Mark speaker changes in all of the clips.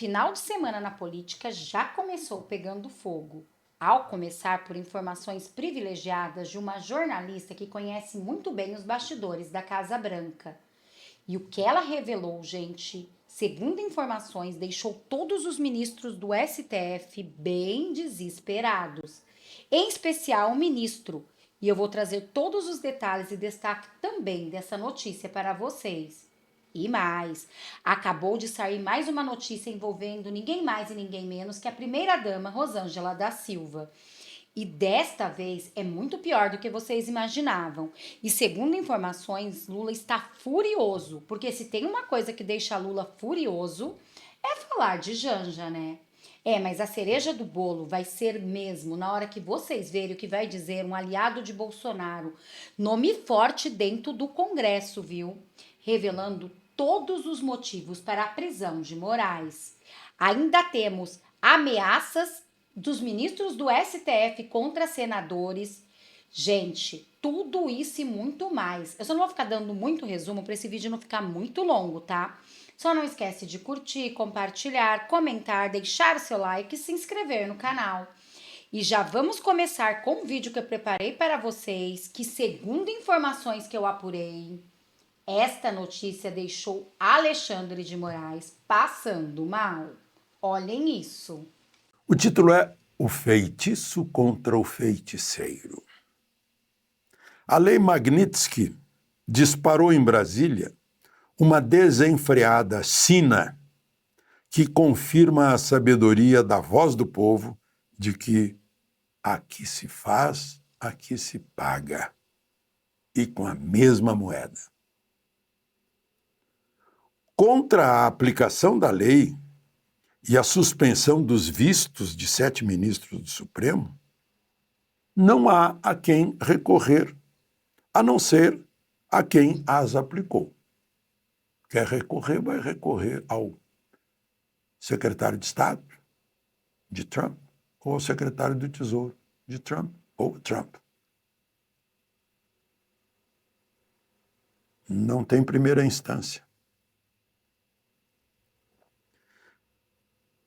Speaker 1: Final de semana na política já começou pegando fogo. Ao começar por informações privilegiadas de uma jornalista que conhece muito bem os bastidores da Casa Branca. E o que ela revelou, gente, segundo informações, deixou todos os ministros do STF bem desesperados. Em especial o ministro. E eu vou trazer todos os detalhes e destaque também dessa notícia para vocês. E mais, acabou de sair mais uma notícia envolvendo ninguém mais e ninguém menos que a primeira-dama Rosângela da Silva. E desta vez é muito pior do que vocês imaginavam. E segundo informações, Lula está furioso, porque se tem uma coisa que deixa Lula furioso é falar de Janja, né? Mas a cereja do bolo vai ser mesmo na hora que vocês verem o que vai dizer um aliado de Bolsonaro, nome forte dentro do Congresso, viu? Revelando todos os motivos para a prisão de Moraes. Ainda temos ameaças dos ministros do STF contra senadores. Gente, tudo isso e muito mais. Eu só não vou ficar dando muito resumo para esse vídeo não ficar muito longo, tá? Só não esquece de curtir, compartilhar, comentar, deixar o seu like e se inscrever no canal. E já vamos começar com o vídeo que eu preparei para vocês, que segundo informações que eu apurei, esta notícia deixou Alexandre de Moraes passando mal. Olhem isso.
Speaker 2: O título é O Feitiço contra o Feiticeiro. A Lei Magnitsky disparou em Brasília uma desenfreada sina que confirma a sabedoria da voz do povo de que aqui se faz, aqui se paga, e com a mesma moeda. Contra a aplicação da lei e a suspensão dos vistos de 7 ministros do Supremo, não há a quem recorrer, a não ser a quem as aplicou. Quer recorrer, vai recorrer ao secretário de Estado de Trump ou ao secretário do Tesouro de Trump ou Trump. Não tem primeira instância.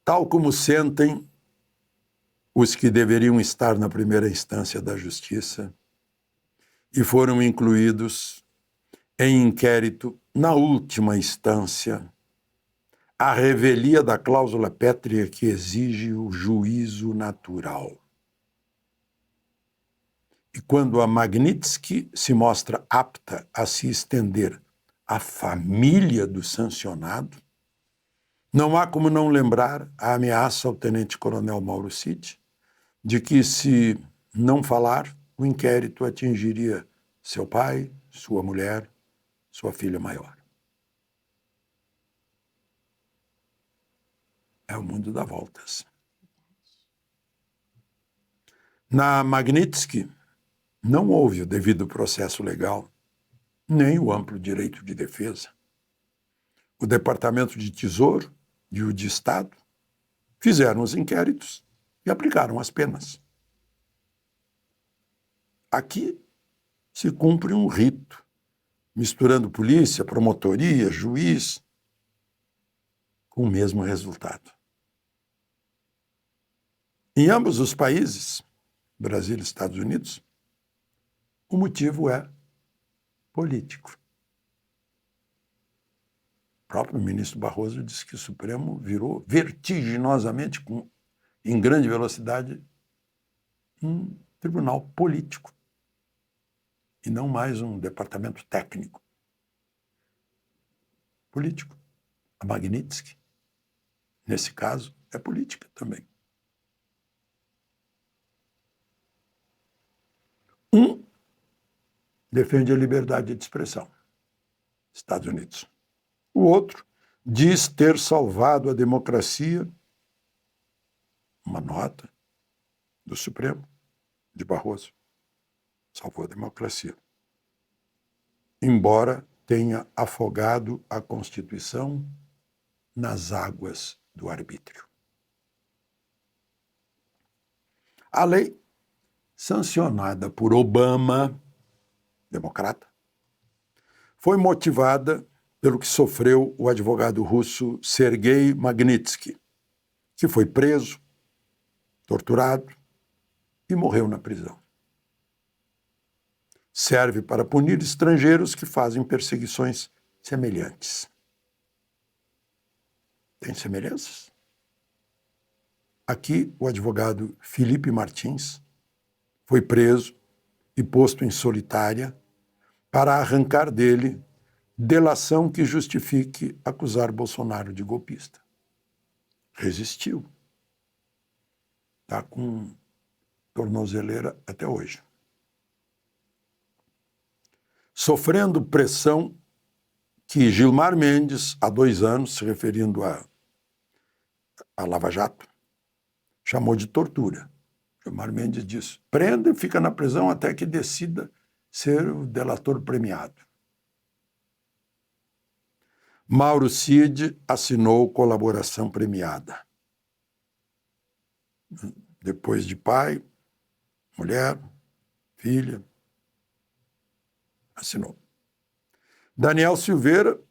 Speaker 2: Tal como sentem os que deveriam estar na primeira instância da justiça e foram incluídos em inquérito na última instância, a revelia da cláusula pétrea que exige o juízo natural. E quando a Magnitsky se mostra apta a se estender à família do sancionado, não há como não lembrar a ameaça ao tenente-coronel Mauro Cid de que, se não falar, o inquérito atingiria seu pai, sua mulher, sua filha maior. É o mundo dá voltas. Na Magnitsky, não houve o devido processo legal, nem o amplo direito de defesa. O Departamento de Tesouro e o de Estado fizeram os inquéritos e aplicaram as penas. Aqui se cumpre um rito, misturando polícia, promotoria, juiz, com o mesmo resultado. Em ambos os países, Brasil e Estados Unidos, o motivo é político. O próprio ministro Barroso disse que o Supremo virou vertiginosamente, em grande velocidade, um tribunal político e não mais um departamento técnico. Político. A Magnitsky, nesse caso, é política também. Um defende a liberdade de expressão, Estados Unidos. O outro diz ter salvado a democracia, uma nota do Supremo, de Barroso, salvou a democracia, embora tenha afogado a Constituição nas águas do arbítrio. A lei, sancionada por Obama, democrata, foi motivada pelo que sofreu o advogado russo Sergei Magnitsky, que foi preso, torturado e morreu na prisão. Serve para punir estrangeiros que fazem perseguições semelhantes. Tem semelhanças? Aqui, o advogado Felipe Martins foi preso e posto em solitária para arrancar dele delação que justifique acusar Bolsonaro de golpista. Resistiu. Está com tornozeleira até hoje. Sofrendo pressão que Gilmar Mendes, há 2 anos, se referindo a Lava Jato, chamou de tortura. Gilmar Mendes disse: prenda e fica na prisão até que decida ser o delator premiado. Mauro Cid assinou colaboração premiada. Depois de pai, mulher, filha, assinou. Daniel Silveira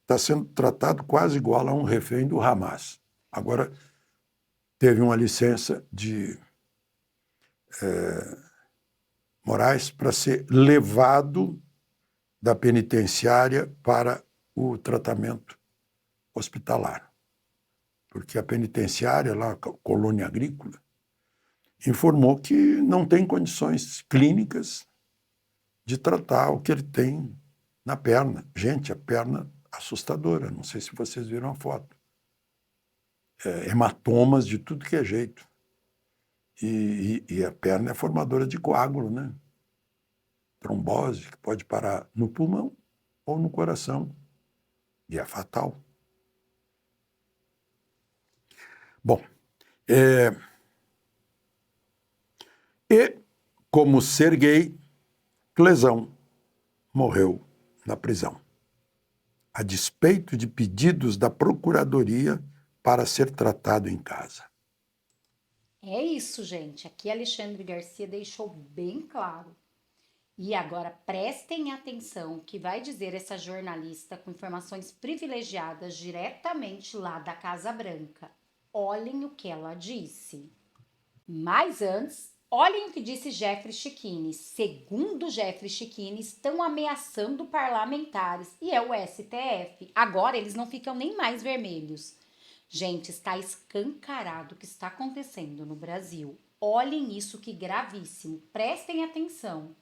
Speaker 2: está sendo tratado quase igual a um refém do Hamas. Agora teve uma licença de Moraes para ser levado da penitenciária para o tratamento hospitalar. Porque a penitenciária, lá, a colônia agrícola, informou que não tem condições clínicas de tratar o que ele tem na perna. Gente, a perna assustadora, não sei se vocês viram a foto. Hematomas de tudo que é jeito. E a perna é formadora de coágulo, né? Trombose, que pode parar no pulmão ou no coração. E é fatal. Bom, e como Serguei, Clesão morreu na prisão, a despeito de pedidos da Procuradoria para ser tratado em casa.
Speaker 1: É isso, gente. Aqui Alexandre Garcia deixou bem claro. E agora prestem atenção que vai dizer essa jornalista com informações privilegiadas diretamente lá da Casa Branca. Olhem o que ela disse. Mas antes, olhem o que disse Jeffrey Chiquini. Segundo Jeffrey Chiquini, estão ameaçando parlamentares e é o STF. Agora eles não ficam nem mais vermelhos. Gente, está escancarado o que está acontecendo no Brasil. Olhem isso, que gravíssimo. Prestem atenção.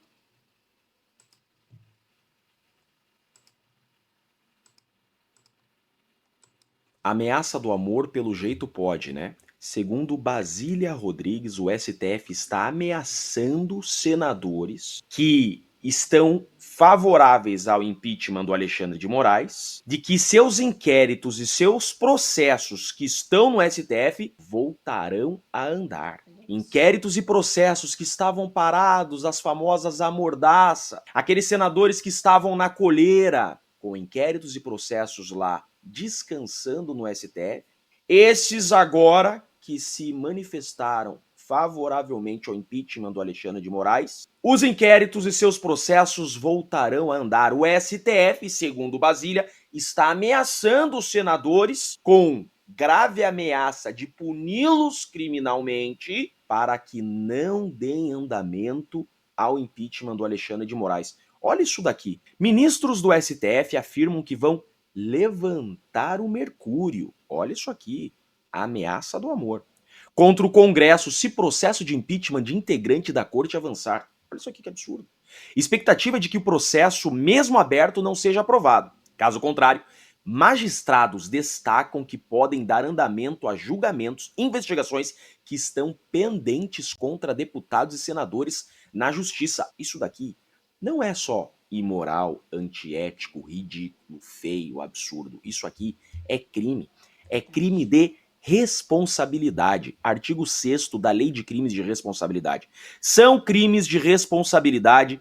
Speaker 3: Ameaça do amor pelo jeito pode, né? Segundo Basília Rodrigues, o STF está ameaçando senadores que estão favoráveis ao impeachment do Alexandre de Moraes, de que seus inquéritos e seus processos que estão no STF voltarão a andar. Inquéritos e processos que estavam parados, as famosas amordaça, aqueles senadores que estavam na coleira, com inquéritos e processos lá descansando no STF, esses agora que se manifestaram favoravelmente ao impeachment do Alexandre de Moraes, os inquéritos e seus processos voltarão a andar. O STF, segundo Basília, está ameaçando os senadores com grave ameaça de puni-los criminalmente para que não deem andamento ao impeachment do Alexandre de Moraes. Olha isso daqui. Ministros do STF afirmam que vão levantar o mercúrio. Olha isso aqui. A ameaça do amor. Contra o Congresso, se processo de impeachment de integrante da corte avançar. Olha isso aqui que absurdo. Expectativa de que o processo, mesmo aberto, não seja aprovado. Caso contrário, magistrados destacam que podem dar andamento a julgamentos, investigações que estão pendentes contra deputados e senadores na justiça. Isso daqui não é só imoral, antiético, ridículo, feio, absurdo. Isso aqui é crime. É crime de responsabilidade. Artigo 6º da Lei de Crimes de Responsabilidade. São crimes de responsabilidade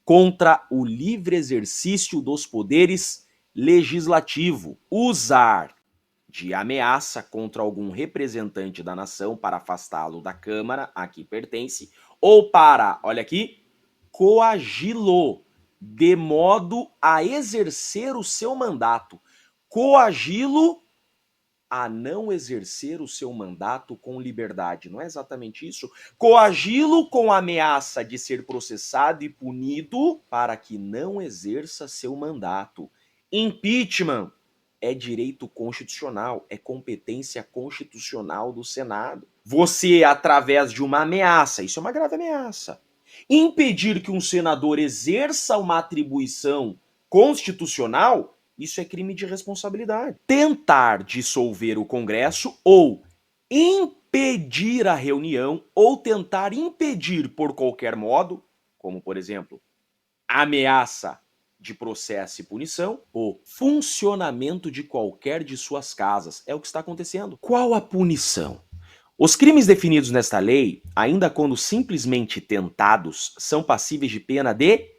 Speaker 3: contra o livre exercício dos poderes legislativo. Usar de ameaça contra algum representante da nação para afastá-lo da Câmara a que pertence, ou para, olha aqui, coagi-lo de modo a exercer o seu mandato. Coagi-lo a não exercer o seu mandato com liberdade. Não é exatamente isso? Coagi-lo com a ameaça de ser processado e punido para que não exerça seu mandato. Impeachment é direito constitucional, é competência constitucional do Senado. Você, através de uma ameaça, isso é uma grave ameaça, impedir que um senador exerça uma atribuição constitucional, isso é crime de responsabilidade. Tentar dissolver o Congresso ou impedir a reunião ou tentar impedir por qualquer modo, como por exemplo, ameaça de processo e punição, o funcionamento de qualquer de suas casas. É o que está acontecendo. Qual a punição? Os crimes definidos nesta lei, ainda quando simplesmente tentados, são passíveis de pena de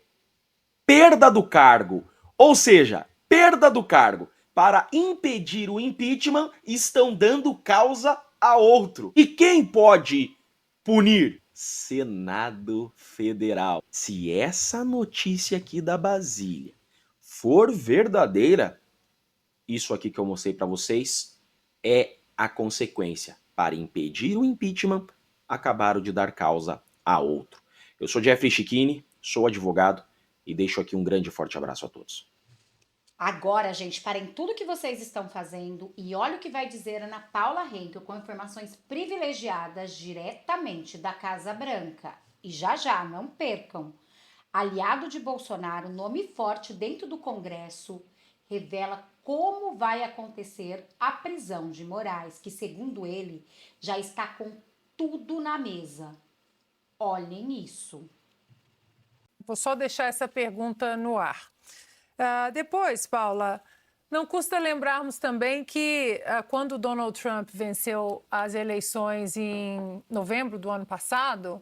Speaker 3: perda do cargo. Ou seja, perda do cargo. Para impedir o impeachment, estão dando causa a outro. E quem pode punir? Senado Federal. Se essa notícia aqui da Basília for verdadeira, isso aqui que eu mostrei para vocês é a consequência. Para impedir o impeachment, acabaram de dar causa a outro. Eu sou Jeffrey Chicchini, sou advogado e deixo aqui um grande e forte abraço a todos.
Speaker 1: Agora, gente, parem tudo que vocês estão fazendo e olha o que vai dizer Ana Paula Henkel com informações privilegiadas diretamente da Casa Branca. E já, não percam. Aliado de Bolsonaro, nome forte dentro do Congresso, revela como vai acontecer a prisão de Moraes, que, segundo ele, já está com tudo na mesa. Olhem isso.
Speaker 4: Vou só deixar essa pergunta no ar. Depois, Paula, não custa lembrarmos também que quando Donald Trump venceu as eleições em novembro do ano passado,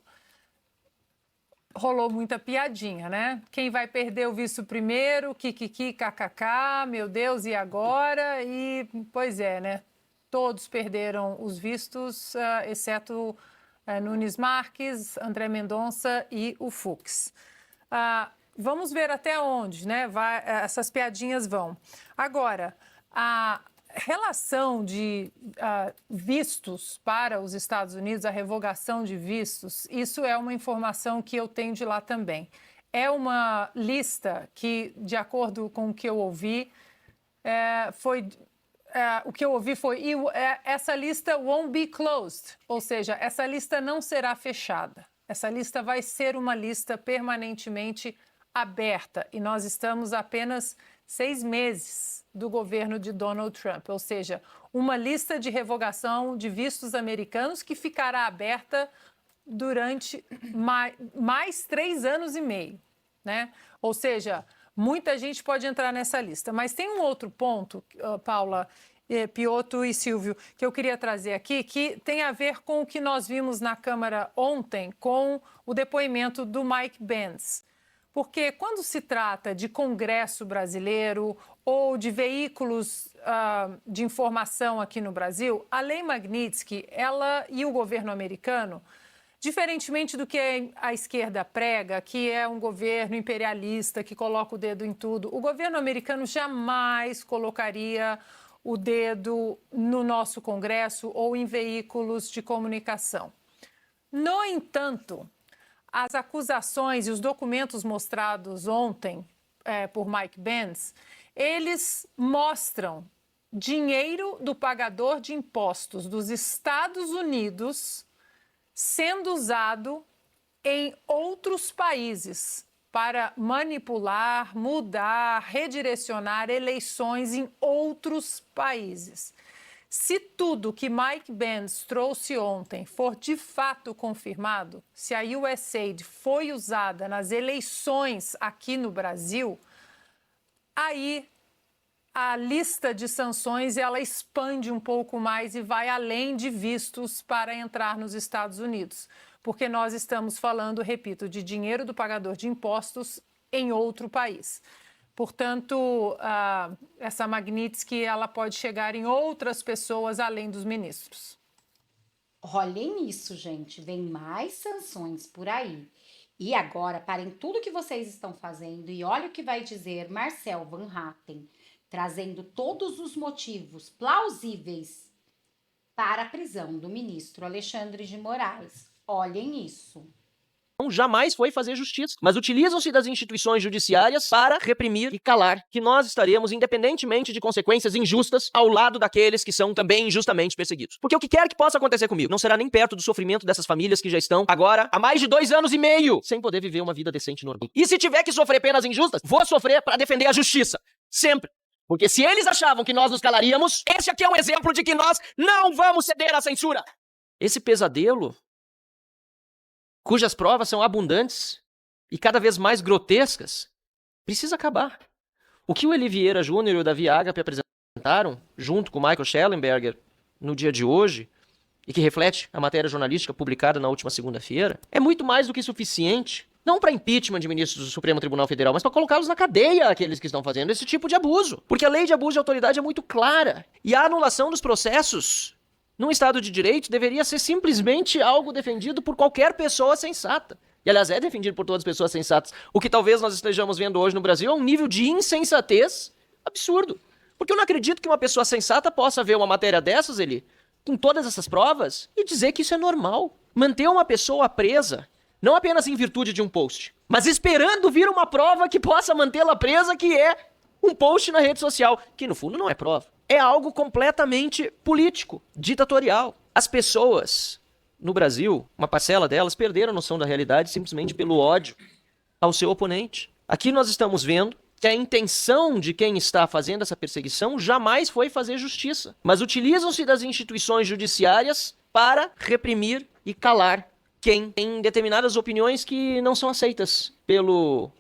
Speaker 4: rolou muita piadinha, né? Quem vai perder o visto primeiro, kikiki, kkk, meu Deus, e agora? E, pois é, né? Todos perderam os vistos, exceto Nunes Marques, André Mendonça e o Fux. Vamos ver até onde, né, essas piadinhas vão. Agora, a relação de vistos para os Estados Unidos, a revogação de vistos, isso é uma informação que eu tenho de lá também. É uma lista que, de acordo com o que eu ouvi, essa lista won't be closed, ou seja, essa lista não será fechada. Essa lista vai ser uma lista permanentemente aberta e nós estamos apenas 6 meses do governo de Donald Trump, ou seja, uma lista de revogação de vistos americanos que ficará aberta durante mais 3 anos e meio, né? Ou seja, muita gente pode entrar nessa lista. Mas tem um outro ponto, Paula, Piotr e Silvio, que eu queria trazer aqui, que tem a ver com o que nós vimos na Câmara ontem com o depoimento do Mike Pence. Porque quando se trata de Congresso brasileiro ou de veículos de informação aqui no Brasil, a Lei Magnitsky, ela e o governo americano, diferentemente do que a esquerda prega, que é um governo imperialista que coloca o dedo em tudo, o governo americano jamais colocaria o dedo no nosso Congresso ou em veículos de comunicação. No entanto, as acusações e os documentos mostrados ontem por Mike Pence, eles mostram dinheiro do pagador de impostos dos Estados Unidos sendo usado em outros países para manipular, mudar, redirecionar eleições em outros países. Se tudo que Mike Pence trouxe ontem for de fato confirmado, se a USAID foi usada nas eleições aqui no Brasil, aí a lista de sanções ela expande um pouco mais e vai além de vistos para entrar nos Estados Unidos. Porque nós estamos falando, repito, de dinheiro do pagador de impostos em outro país. Portanto, essa Magnitsky ela pode chegar em outras pessoas além dos ministros.
Speaker 1: Olhem isso, gente. Vem mais sanções por aí. E agora, parem tudo que vocês estão fazendo e olha o que vai dizer Marcel Van Hatten, trazendo todos os motivos plausíveis para a prisão do ministro Alexandre de Moraes. Olhem isso.
Speaker 5: Jamais foi fazer justiça, mas utilizam-se das instituições judiciárias para reprimir e calar, que nós estaremos, independentemente de consequências injustas, ao lado daqueles que são também injustamente perseguidos. Porque o que quer que possa acontecer comigo não será nem perto do sofrimento dessas famílias que já estão, agora, há mais de 2 anos e meio, sem poder viver uma vida decente e normal. E se tiver que sofrer penas injustas, vou sofrer para defender a justiça. Sempre. Porque se eles achavam que nós nos calaríamos, esse aqui é um exemplo de que nós não vamos ceder à censura. Esse pesadelo, cujas provas são abundantes e cada vez mais grotescas, precisa acabar. O que o Eli Vieira Júnior e o Davi Agape apresentaram, junto com o Michael Schellenberger, no dia de hoje, e que reflete a matéria jornalística publicada na última segunda-feira, é muito mais do que suficiente, não para impeachment de ministros do Supremo Tribunal Federal, mas para colocá-los na cadeia, aqueles que estão fazendo esse tipo de abuso. Porque a lei de abuso de autoridade é muito clara, e a anulação dos processos num Estado de Direito deveria ser simplesmente algo defendido por qualquer pessoa sensata. E, aliás, é defendido por todas as pessoas sensatas. O que talvez nós estejamos vendo hoje no Brasil é um nível de insensatez absurdo. Porque eu não acredito que uma pessoa sensata possa ver uma matéria dessas, com todas essas provas, e dizer que isso é normal. Manter uma pessoa presa, não apenas em virtude de um post, mas esperando vir uma prova que possa mantê-la presa, que é um post na rede social, que no fundo não é prova. É algo completamente político, ditatorial. As pessoas no Brasil, uma parcela delas, perderam a noção da realidade simplesmente pelo ódio ao seu oponente. Aqui nós estamos vendo que a intenção de quem está fazendo essa perseguição jamais foi fazer justiça, mas utilizam-se das instituições judiciárias para reprimir e calar quem tem determinadas opiniões que não são aceitas pelo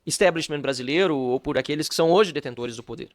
Speaker 5: establishment brasileiro ou por aqueles que são hoje detentores do poder.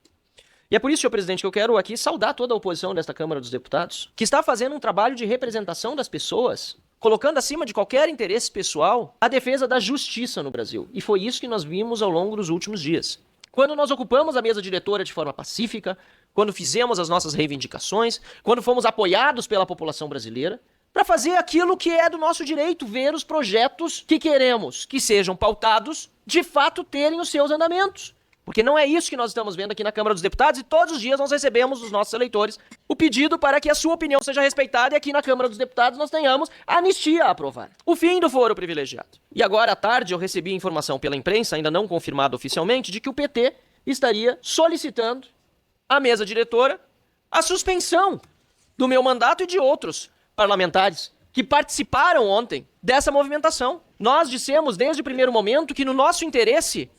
Speaker 5: E é por isso, senhor presidente, que eu quero aqui saudar toda a oposição desta Câmara dos Deputados, que está fazendo um trabalho de representação das pessoas, colocando acima de qualquer interesse pessoal a defesa da justiça no Brasil. E foi isso que nós vimos ao longo dos últimos dias. Quando nós ocupamos a mesa diretora de forma pacífica, quando fizemos as nossas reivindicações, quando fomos apoiados pela população brasileira, para fazer aquilo que é do nosso direito, ver os projetos que queremos que sejam pautados, de fato terem os seus andamentos. Porque não é isso que nós estamos vendo aqui na Câmara dos Deputados, e todos os dias nós recebemos dos nossos eleitores o pedido para que a sua opinião seja respeitada, e aqui na Câmara dos Deputados nós tenhamos a anistia aprovada. O fim do foro privilegiado. E agora à tarde eu recebi informação pela imprensa, ainda não confirmada oficialmente, de que o PT estaria solicitando à mesa diretora a suspensão do meu mandato e de outros parlamentares que participaram ontem dessa movimentação. Nós dissemos desde o primeiro momento que no nosso interesse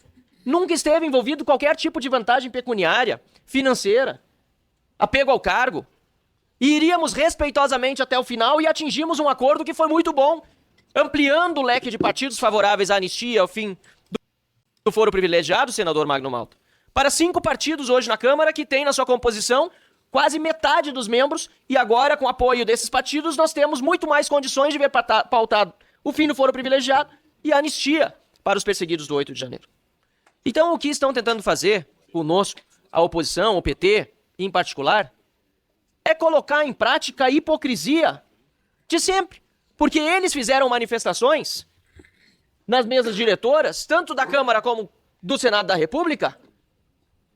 Speaker 5: nunca esteve envolvido qualquer tipo de vantagem pecuniária, financeira, apego ao cargo. E iríamos respeitosamente até o final e atingimos um acordo que foi muito bom, ampliando o leque de partidos favoráveis à anistia ao fim do foro privilegiado, senador Magno Malta, para 5 partidos hoje na Câmara que tem na sua composição quase metade dos membros, e agora, com o apoio desses partidos, nós temos muito mais condições de ver pautado o fim do foro privilegiado e a anistia para os perseguidos do 8 de janeiro. Então, o que estão tentando fazer conosco, a oposição, o PT em particular, é colocar em prática a hipocrisia de sempre. Porque eles fizeram manifestações nas mesas diretoras, tanto da Câmara como do Senado da República,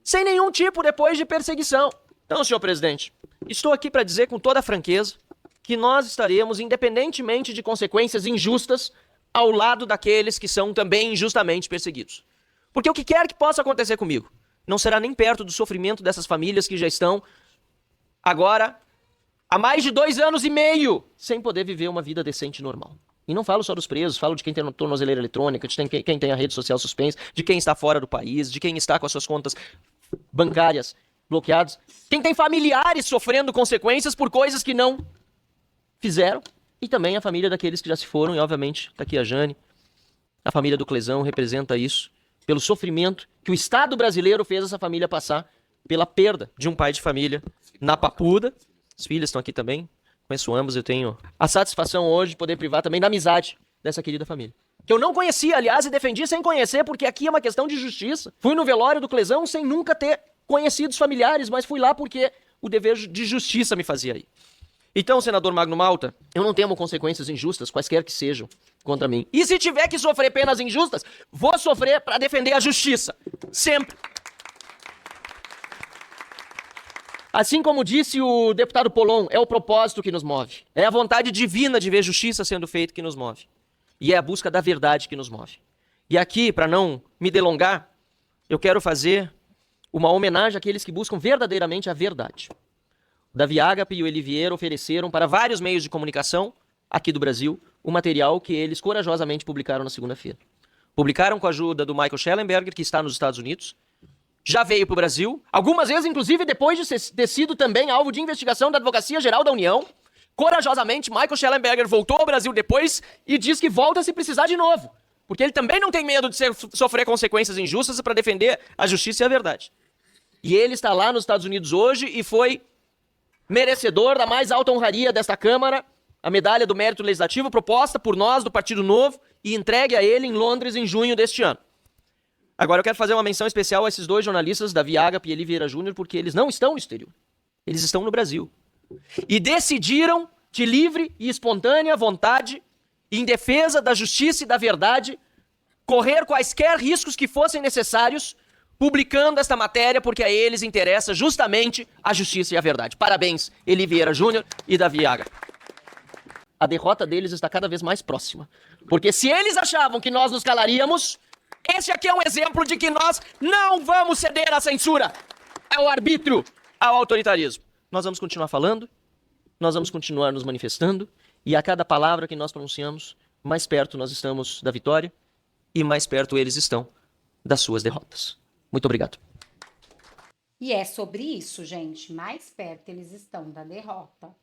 Speaker 5: sem nenhum tipo depois de perseguição. Então, senhor presidente, estou aqui para dizer com toda a franqueza que nós estaremos, independentemente de consequências injustas, ao lado daqueles que são também injustamente perseguidos. Porque o que quer que possa acontecer comigo não será nem perto do sofrimento dessas famílias que já estão, agora, há mais de 2 anos e meio, sem poder viver uma vida decente e normal. E não falo só dos presos, falo de quem tem tornozeleira eletrônica, de quem tem a rede social suspensa, de quem está fora do país, de quem está com as suas contas bancárias bloqueadas, quem tem familiares sofrendo consequências por coisas que não fizeram, e também a família daqueles que já se foram, e obviamente está aqui a Jane, a família do Clesão representa isso, pelo sofrimento que o Estado brasileiro fez essa família passar, pela perda de um pai de família na Papuda. As filhas estão aqui também, conheço ambos, eu tenho a satisfação hoje de poder privar também da amizade dessa querida família. Que eu não conhecia, aliás, e defendi sem conhecer, porque aqui é uma questão de justiça. Fui no velório do Clesão sem nunca ter conhecido os familiares, mas fui lá porque o dever de justiça me fazia ir. Então, senador Magno Malta, eu não temo consequências injustas, quaisquer que sejam, contra mim. E se tiver que sofrer penas injustas, vou sofrer para defender a justiça. Sempre. Assim como disse o deputado Polon, é o propósito que nos move. É a vontade divina de ver justiça sendo feita que nos move. E é a busca da verdade que nos move. E aqui, para não me delongar, eu quero fazer uma homenagem àqueles que buscam verdadeiramente a verdade. O Davi Agape e o Eli Vieira ofereceram para vários meios de comunicação aqui do Brasil o material que eles corajosamente publicaram na segunda-feira. Publicaram com a ajuda do Michael Schellenberger, que está nos Estados Unidos, já veio para o Brasil, algumas vezes, inclusive, depois de ter sido também alvo de investigação da Advocacia Geral da União. Corajosamente, Michael Schellenberger voltou ao Brasil depois e diz que volta se precisar de novo, porque ele também não tem medo de sofrer consequências injustas para defender a justiça e a verdade. E ele está lá nos Estados Unidos hoje e foi merecedor da mais alta honraria desta Câmara, a medalha do mérito legislativo proposta por nós do Partido Novo e entregue a ele em Londres em junho deste ano. Agora eu quero fazer uma menção especial a esses dois jornalistas, Davi Agape e Eli Vieira Júnior, porque eles não estão no exterior. Eles estão no Brasil. E decidiram, de livre e espontânea vontade, em defesa da justiça e da verdade, correr quaisquer riscos que fossem necessários, publicando esta matéria, porque a eles interessa justamente a justiça e a verdade. Parabéns, Eli Vieira Júnior e Davi Agape. A derrota deles está cada vez mais próxima. Porque se eles achavam que nós nos calaríamos, esse aqui é um exemplo de que nós não vamos ceder à censura, ao arbítrio, ao autoritarismo. Nós vamos continuar falando, nós vamos continuar nos manifestando, e a cada palavra que nós pronunciamos, mais perto nós estamos da vitória, e mais perto eles estão das suas derrotas. Muito obrigado.
Speaker 1: E é sobre isso, gente. Mais perto eles estão da derrota.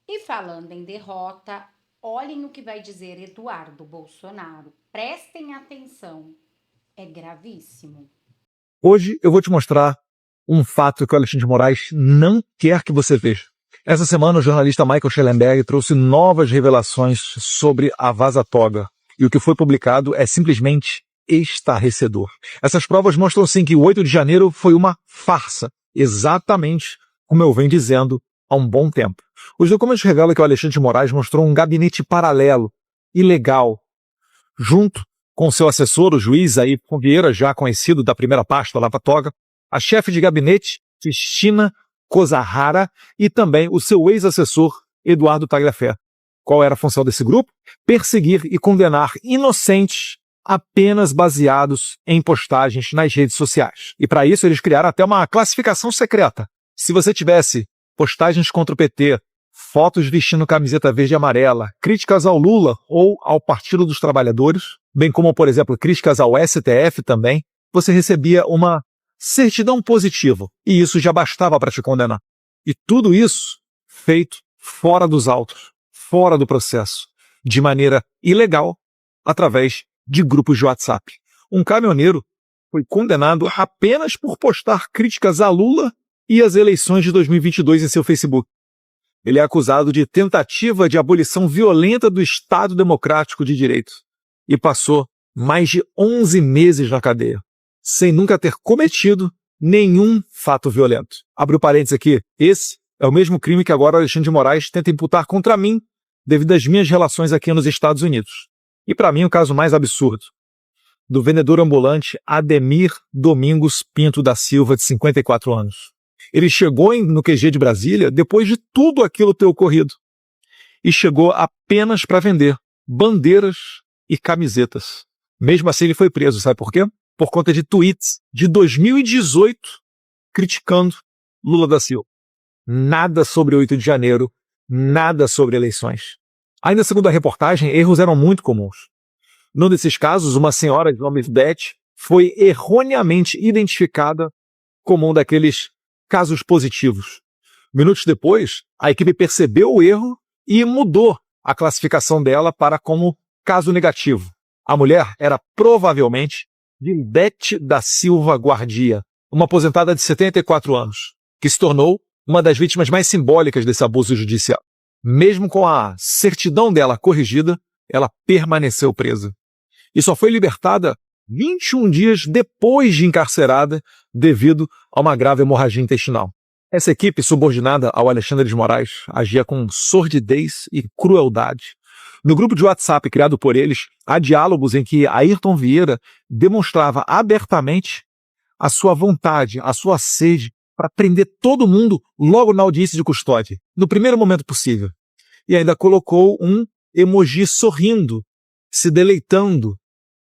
Speaker 1: E falando em derrota, olhem o que vai dizer Eduardo Bolsonaro. Prestem atenção. É gravíssimo.
Speaker 6: Hoje eu vou te mostrar um fato que o Alexandre de Moraes não quer que você veja. Essa semana o jornalista Michael Schellenberg trouxe novas revelações sobre a Vaza Toga. E o que foi publicado é simplesmente estarrecedor. Essas provas mostram sim que o 8 de janeiro foi uma farsa, exatamente como eu venho dizendo há um bom tempo. Os documentos revelam que o Alexandre de Moraes mostrou um gabinete paralelo, ilegal, junto com seu assessor, o juiz Ayrton Vieira, já conhecido da primeira pasta Lava Toga, a chefe de gabinete, Cristina Kozahara, e também o seu ex-assessor, Eduardo Tagliaferro. Qual era a função desse grupo? Perseguir e condenar inocentes apenas baseados em postagens nas redes sociais. E para isso eles criaram até uma classificação secreta. Se você tivesse postagens contra o PT, fotos vestindo camiseta verde e amarela, críticas ao Lula ou ao Partido dos Trabalhadores, bem como, por exemplo, críticas ao STF também, você recebia uma certidão positiva. E isso já bastava para te condenar. E tudo isso feito fora dos autos, fora do processo, de maneira ilegal, através de grupos de WhatsApp. Um caminhoneiro foi condenado apenas por postar críticas a Lula e às eleições de 2022 em seu Facebook. Ele é acusado de tentativa de abolição violenta do Estado Democrático de Direito e passou mais de 11 meses na cadeia, sem nunca ter cometido nenhum fato violento. Abre o parênteses aqui, esse é o mesmo crime que agora o Alexandre de Moraes tenta imputar contra mim devido às minhas relações aqui nos Estados Unidos. E para mim o caso mais absurdo, do vendedor ambulante Ademir Domingos Pinto da Silva, de 54 anos. Ele chegou no QG de Brasília depois de tudo aquilo ter ocorrido. E chegou apenas para vender bandeiras e camisetas. Mesmo assim ele foi preso, sabe por quê? Por conta de tweets de 2018 criticando Lula da Silva. Nada sobre 8 de janeiro, nada sobre eleições. Ainda segundo a reportagem, erros eram muito comuns. Num desses casos, uma senhora de nome Beth foi erroneamente identificada como um daqueles casos positivos. Minutos depois, a equipe percebeu o erro e mudou a classificação dela para como caso negativo. A mulher era provavelmente Beth da Silva Guardia, uma aposentada de 74 anos, que se tornou uma das vítimas mais simbólicas desse abuso judicial. Mesmo com a certidão dela corrigida, ela permaneceu presa. E só foi libertada 21 dias depois de encarcerada devido a uma grave hemorragia intestinal. Essa equipe, subordinada ao Alexandre de Moraes, agia com sordidez e crueldade. No grupo de WhatsApp criado por eles, há diálogos em que Ayrton Vieira demonstrava abertamente a sua vontade, a sua sede para prender todo mundo logo na audiência de custódia, no primeiro momento possível. E ainda colocou um emoji sorrindo, se deleitando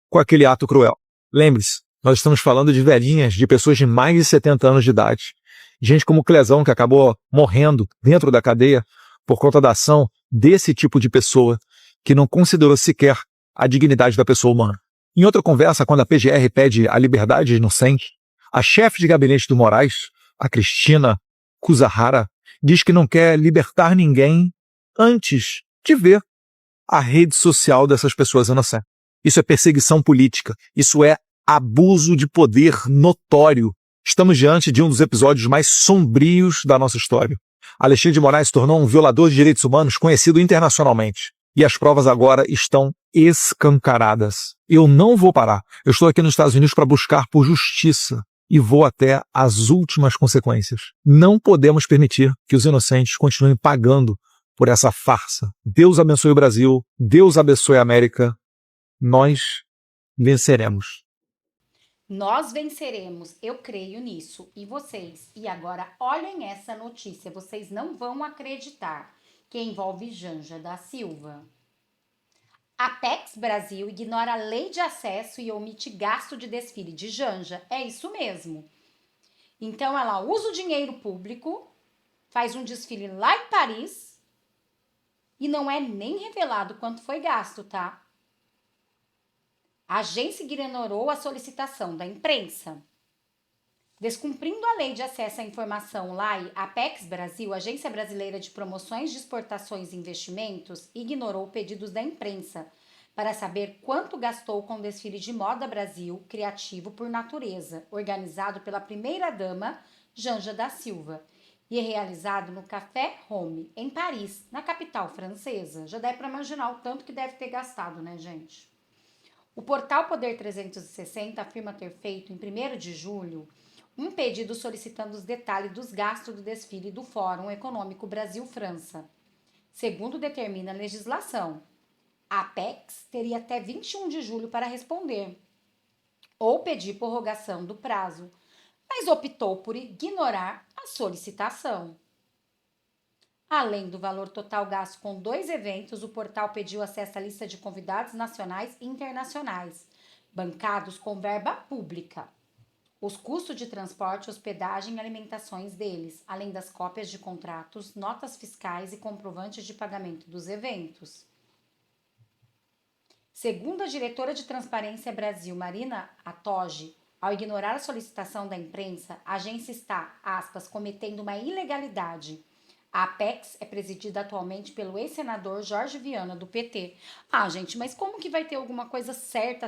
Speaker 6: com aquele ato cruel. Lembre-se, nós estamos falando de velhinhas, de pessoas de mais de 70 anos de idade. Gente como Clesão, que acabou morrendo dentro da cadeia por conta da ação desse tipo de pessoa que não considerou sequer a dignidade da pessoa humana. Em outra conversa, quando a PGR pede a liberdade inocente, a chefe de gabinete do Moraes, a Cristina Kuzahara, diz que não quer libertar ninguém antes de ver a rede social dessas pessoas inocentes. Isso é perseguição política. Isso é abuso de poder notório. Estamos diante de um dos episódios mais sombrios da nossa história. Alexandre de Moraes se tornou um violador de direitos humanos conhecido internacionalmente. E as provas agora estão escancaradas. Eu não vou parar. Eu estou aqui nos Estados Unidos para buscar por justiça e vou até as últimas consequências. Não podemos permitir que os inocentes continuem pagando por essa farsa. Deus abençoe o Brasil. Deus abençoe a América. Nós venceremos.
Speaker 1: Nós venceremos, eu creio nisso. E vocês? E agora olhem essa notícia, vocês não vão acreditar, que envolve Janja da Silva. Apex Brasil ignora a lei de acesso e omite gasto de desfile de Janja. É isso mesmo. Então ela usa o dinheiro público, faz um desfile lá em Paris e não é nem revelado quanto foi gasto, tá? A agência ignorou a solicitação da imprensa. Descumprindo a lei de acesso à informação LAI, a Apex Brasil, Agência Brasileira de Promoções de Exportações e Investimentos, ignorou pedidos da imprensa para saber quanto gastou com o desfile de moda Brasil Criativo por Natureza, organizado pela primeira-dama Janja da Silva e realizado no Café Home, em Paris, na capital francesa. Já dá para imaginar o tanto que deve ter gastado, né, gente? O portal Poder 360 afirma ter feito, em 1º de julho, um pedido solicitando os detalhes dos gastos do desfile do Fórum Econômico Brasil-França. Segundo determina a legislação, a Apex teria até 21 de julho para responder ou pedir prorrogação do prazo, mas optou por ignorar a solicitação. Além do valor total gasto com 2 eventos, o portal pediu acesso à lista de convidados nacionais e internacionais, bancados com verba pública, os custos de transporte, hospedagem e alimentações deles, além das cópias de contratos, notas fiscais e comprovantes de pagamento dos eventos. Segundo a diretora de Transparência Brasil, Marina Atoge, ao ignorar a solicitação da imprensa, a agência está, aspas, cometendo uma ilegalidade. A Apex é presidida atualmente pelo ex-senador Jorge Viana, do PT. Ah, gente, mas como que vai ter alguma coisa certa,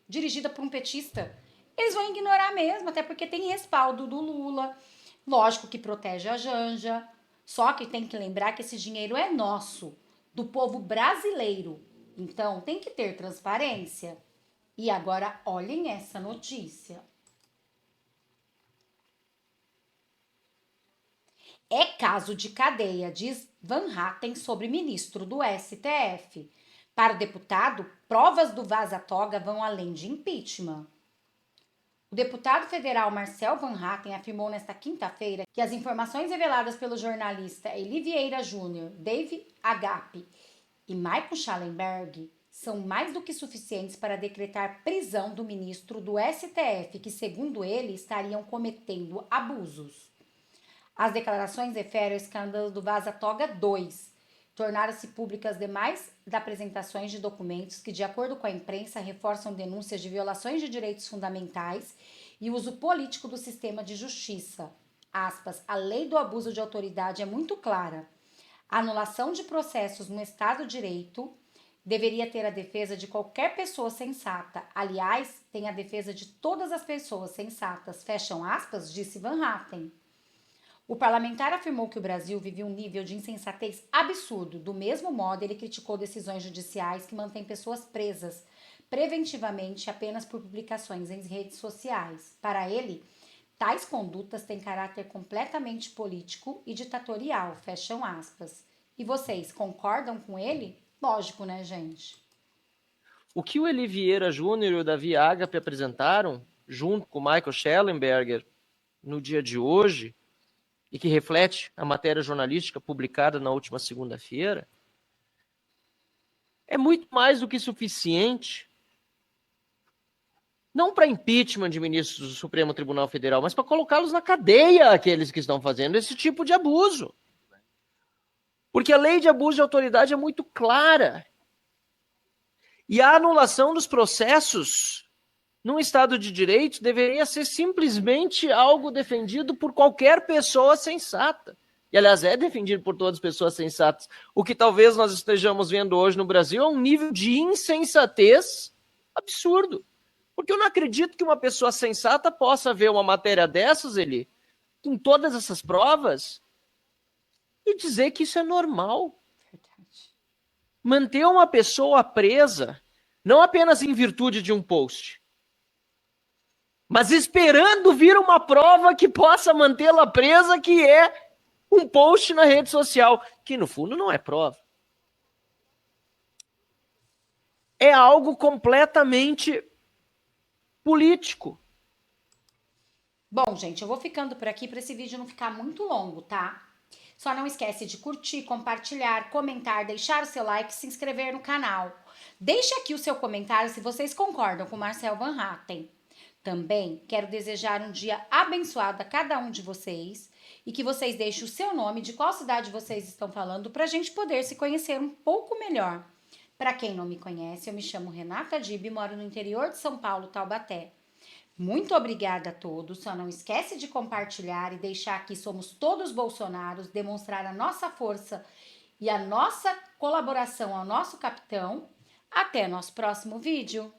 Speaker 1: dirigida por um petista? Eles vão ignorar mesmo, até porque tem respaldo do Lula. Lógico que protege a Janja. Só que tem que lembrar que esse dinheiro é nosso, do povo brasileiro. Então, tem que ter transparência. E agora, olhem essa notícia. É caso de cadeia, diz Van Hatten sobre ministro do STF. Para o deputado, provas do vaza-toga vão além de impeachment. O deputado federal Marcel Van Hatten afirmou nesta quinta-feira que as informações reveladas pelo jornalista Eli Vieira Júnior, Dave Agape e Michael Schallenberg são mais do que suficientes para decretar prisão do ministro do STF, que, segundo ele, estariam cometendo abusos. As declarações referem ao escândalo do Vaza-Toga 2. Tornaram-se públicas demais das apresentações de documentos que, de acordo com a imprensa, reforçam denúncias de violações de direitos fundamentais e uso político do sistema de justiça. Aspas, a lei do abuso de autoridade é muito clara. A anulação de processos no Estado de Direito deveria ter a defesa de qualquer pessoa sensata. Aliás, tem a defesa de todas as pessoas sensatas. Fecham aspas, disse Van Hatten. O parlamentar afirmou que o Brasil vive um nível de insensatez absurdo. Do mesmo modo, ele criticou decisões judiciais que mantêm pessoas presas preventivamente apenas por publicações em redes sociais. Para ele, tais condutas têm caráter completamente político e ditatorial. Fecham aspas. E vocês concordam com ele? Lógico, né, gente?
Speaker 5: O que o Eli Vieira Júnior e o Davi Agape apresentaram, junto com o Michael Schellenberger, no dia de hoje, e que reflete a matéria jornalística publicada na última segunda-feira, é muito mais do que suficiente, não para impeachment de ministros do Supremo Tribunal Federal, mas para colocá-los na cadeia, aqueles que estão fazendo esse tipo de abuso. Porque a lei de abuso de autoridade é muito clara. E a anulação dos processos num Estado de Direito deveria ser simplesmente algo defendido por qualquer pessoa sensata. E, aliás, é defendido por todas as pessoas sensatas. O que talvez nós estejamos vendo hoje no Brasil é um nível de insensatez absurdo. Porque eu não acredito que uma pessoa sensata possa ver uma matéria dessas, Eli, com todas essas provas, e dizer que isso é normal.
Speaker 1: Verdade.
Speaker 5: Manter uma pessoa presa, não apenas em virtude de um post, mas esperando vir uma prova que possa mantê-la presa, que é um post na rede social, que no fundo não é prova. É algo completamente político.
Speaker 1: Bom, gente, eu vou ficando por aqui para esse vídeo não ficar muito longo, tá? Só não esquece de curtir, compartilhar, comentar, deixar o seu like e se inscrever no canal. Deixe aqui o seu comentário se vocês concordam com Marcel Van Hatten. Também quero desejar um dia abençoado a cada um de vocês e que vocês deixem o seu nome, de qual cidade vocês estão falando, para a gente poder se conhecer um pouco melhor. Para quem não me conhece, eu me chamo Renata Dib e moro no interior de São Paulo, Taubaté. Muito obrigada a todos, só não esquece de compartilhar e deixar que somos todos bolsonaros, demonstrar a nossa força e a nossa colaboração ao nosso capitão. Até nosso próximo vídeo!